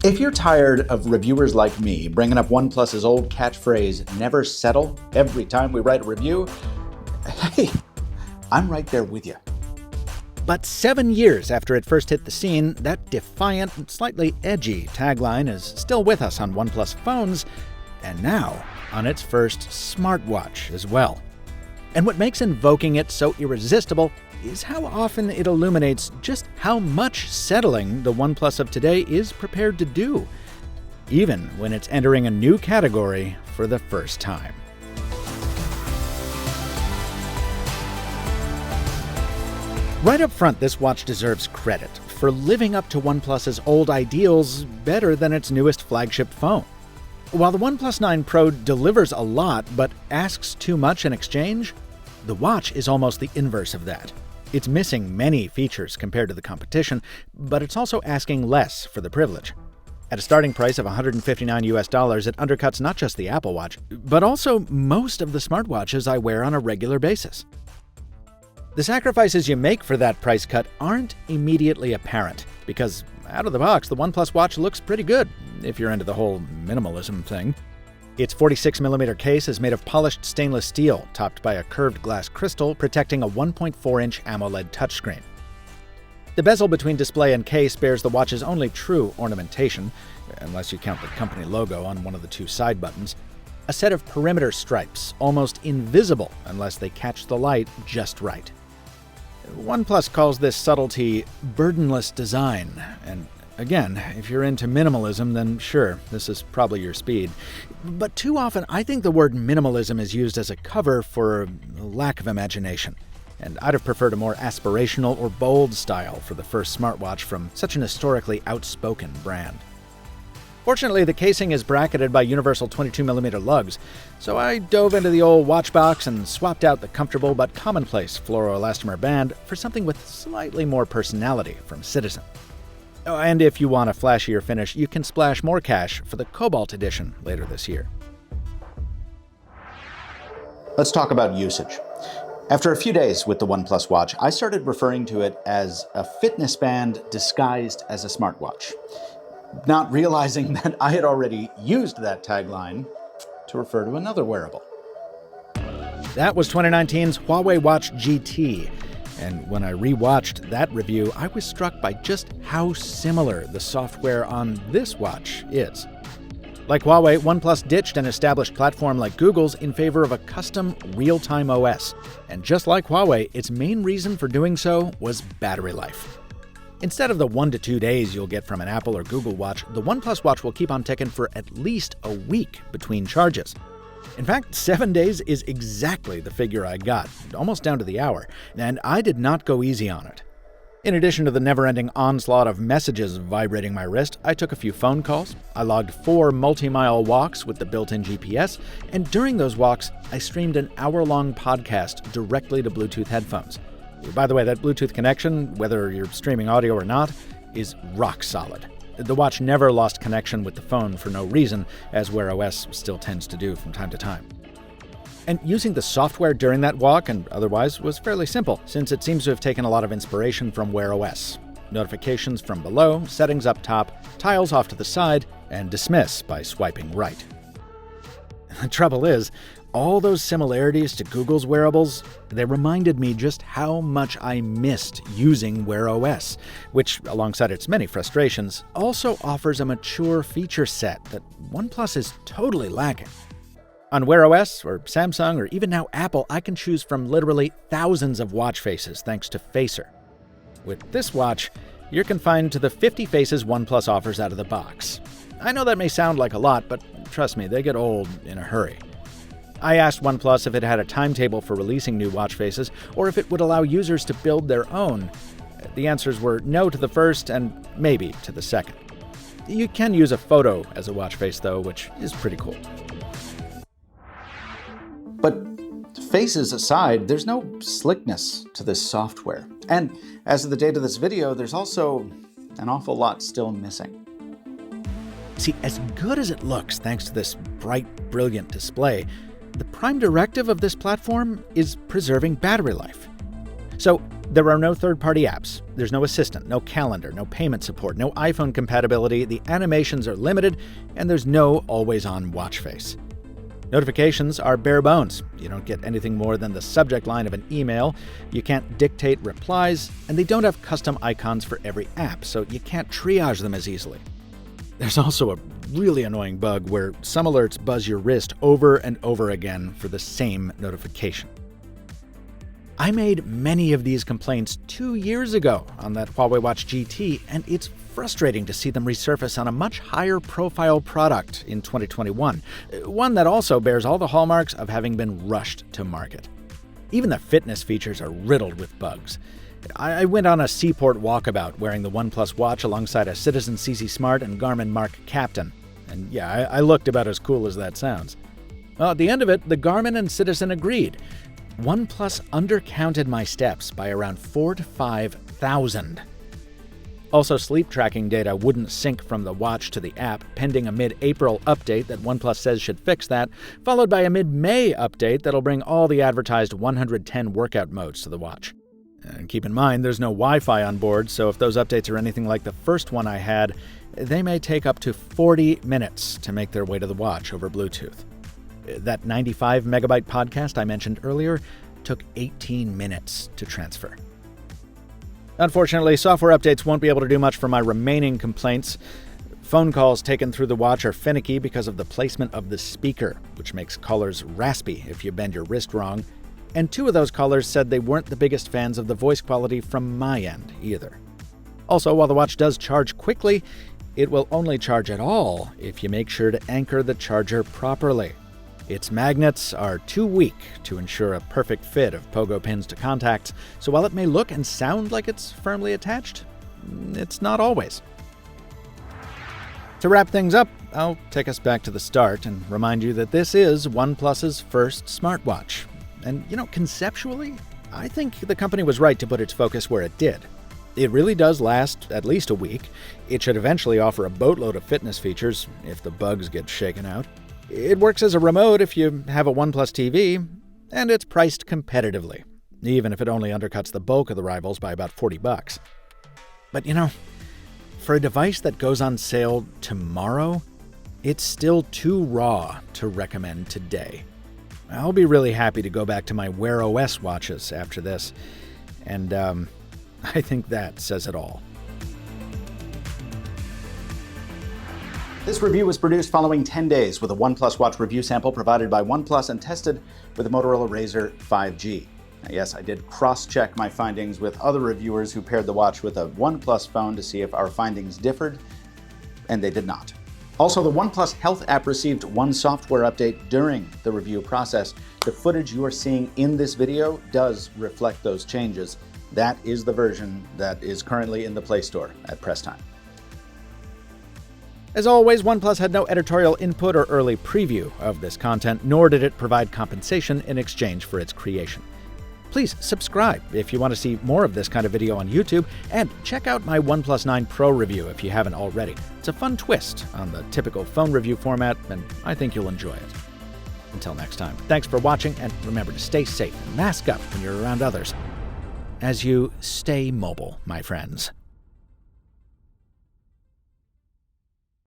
If you're tired of reviewers like me bringing up OnePlus's old catchphrase, never settle, every time we write a review, hey, I'm right there with you. But 7 years after it first hit the scene, that defiant, slightly edgy tagline is still with us on OnePlus phones, and now on its first smartwatch as well. And what makes invoking it so irresistible is how often it illuminates just how much settling the OnePlus of today is prepared to do, even when it's entering a new category for the first time. Right up front, this watch deserves credit for living up to OnePlus's old ideals better than its newest flagship phone. While the OnePlus 9 Pro delivers a lot but asks too much in exchange, the watch is almost the inverse of that. It's missing many features compared to the competition, but it's also asking less for the privilege. At a starting price of $159, it undercuts not just the Apple Watch, but also most of the smartwatches I wear on a regular basis. The sacrifices you make for that price cut aren't immediately apparent, because out of the box, the OnePlus Watch looks pretty good, if you're into the whole minimalism thing. Its 46mm case is made of polished stainless steel, topped by a curved glass crystal protecting a 1.4-inch AMOLED touchscreen. The bezel between display and case bears the watch's only true ornamentation, unless you count the company logo on one of the two side buttons, a set of perimeter stripes, almost invisible unless they catch the light just right. OnePlus calls this subtlety burdenless design, and again, if you're into minimalism, then sure, this is probably your speed. But too often, I think the word minimalism is used as a cover for a lack of imagination. And I'd have preferred a more aspirational or bold style for the first smartwatch from such an historically outspoken brand. Fortunately, the casing is bracketed by universal 22mm lugs, so I dove into the old watch box and swapped out the comfortable but commonplace fluoroelastomer band for something with slightly more personality from Citizen. Oh, and if you want a flashier finish, you can splash more cash for the Cobalt Edition later this year. Let's talk about usage. After a few days with the OnePlus Watch, I started referring to it as a fitness band disguised as a smartwatch, not realizing that I had already used that tagline to refer to another wearable. That was 2019's Huawei Watch GT. And when I rewatched that review, I was struck by just how similar the software on this watch is. Like Huawei, OnePlus ditched an established platform like Google's in favor of a custom real-time OS. And just like Huawei, its main reason for doing so was battery life. Instead of the 1 to 2 days you'll get from an Apple or Google watch, the OnePlus Watch will keep on ticking for at least a week between charges. In fact, 7 days is exactly the figure I got, almost down to the hour, and I did not go easy on it. In addition to the never-ending onslaught of messages vibrating my wrist, I took a few phone calls, I logged 4 multi-mile walks with the built-in GPS, and during those walks, I streamed an hour-long podcast directly to Bluetooth headphones. By the way, that Bluetooth connection, whether you're streaming audio or not, is rock solid. The watch never lost connection with the phone for no reason, as Wear OS still tends to do from time to time. And using the software during that walk and otherwise was fairly simple, since it seems to have taken a lot of inspiration from Wear OS. Notifications from below, settings up top, tiles off to the side, and dismiss by swiping right. The trouble is, all those similarities to Google's wearables, they reminded me just how much I missed using Wear OS, which, alongside its many frustrations, also offers a mature feature set that OnePlus is totally lacking. On Wear OS, or Samsung, or even now Apple, I can choose from literally thousands of watch faces thanks to Facer. With this watch, you're confined to the 50 faces OnePlus offers out of the box. I know that may sound like a lot, but trust me, they get old in a hurry. I asked OnePlus if it had a timetable for releasing new watch faces, or if it would allow users to build their own. The answers were no to the first and maybe to the second. You can use a photo as a watch face, though, which is pretty cool. But faces aside, there's no slickness to this software. And as of the date of this video, there's also an awful lot still missing. See, as good as it looks thanks to this bright, brilliant display, the prime directive of this platform is preserving battery life. So There are no third-party apps. There's no assistant, no calendar, no payment support, no iPhone compatibility, the animations are limited, and there's no always-on watch face. Notifications are bare bones. You don't get anything more than the subject line of an email, you can't dictate replies, and they don't have custom icons for every app, so you can't triage them as easily. There's also a really annoying bug where some alerts buzz your wrist over and over again for the same notification. I made many of these complaints 2 years ago on that Huawei Watch GT, and it's frustrating to see them resurface on a much higher profile product in 2021, one that also bears all the hallmarks of having been rushed to market. Even the fitness features are riddled with bugs. I went on a Seaport walkabout wearing the OnePlus Watch alongside a Citizen CC Smart and Garmin Mark Captain, and yeah, I looked about as cool as that sounds. Well, at the end of it, the Garmin and Citizen agreed. OnePlus undercounted my steps by around 4,000 to 5,000. Also, sleep tracking data wouldn't sync from the watch to the app, pending a mid-April update that OnePlus says should fix that, followed by a mid-May update that'll bring all the advertised 110 workout modes to the watch. And keep in mind, there's no Wi-Fi on board, so if those updates are anything like the first one I had, they may take up to 40 minutes to make their way to the watch over Bluetooth. That 95 megabyte podcast I mentioned earlier took 18 minutes to transfer. Unfortunately, software updates won't be able to do much for my remaining complaints. Phone calls taken through the watch are finicky because of the placement of the speaker, which makes callers raspy if you bend your wrist wrong. And 2 of those callers said they weren't the biggest fans of the voice quality from my end either. Also, while the watch does charge quickly, it will only charge at all if you make sure to anchor the charger properly. Its magnets are too weak to ensure a perfect fit of pogo pins to contacts, so while it may look and sound like it's firmly attached, it's not always. To wrap things up, I'll take us back to the start and remind you that this is OnePlus's first smartwatch. And, conceptually, I think the company was right to put its focus where it did. It really does last at least a week. It should eventually offer a boatload of fitness features if the bugs get shaken out. It works as a remote if you have a OnePlus TV, and it's priced competitively, even if it only undercuts the bulk of the rivals by about $40. But for a device that goes on sale tomorrow, it's still too raw to recommend today. I'll be really happy to go back to my Wear OS watches after this, and I think that says it all. This review was produced following 10 days with a OnePlus Watch review sample provided by OnePlus and tested with the Motorola Razr 5G. Now, yes, I did cross-check my findings with other reviewers who paired the watch with a OnePlus phone to see if our findings differed, and they did not. Also, the OnePlus Health app received one software update during the review process. The footage you are seeing in this video does reflect those changes. That is the version that is currently in the Play Store at press time. As always, OnePlus had no editorial input or early preview of this content, nor did it provide compensation in exchange for its creation. Please subscribe if you want to see more of this kind of video on YouTube, and check out my OnePlus 9 Pro review if you haven't already. It's a fun twist on the typical phone review format, and I think you'll enjoy it. Until next time, thanks for watching, and remember to stay safe and mask up when you're around others as you stay mobile, my friends.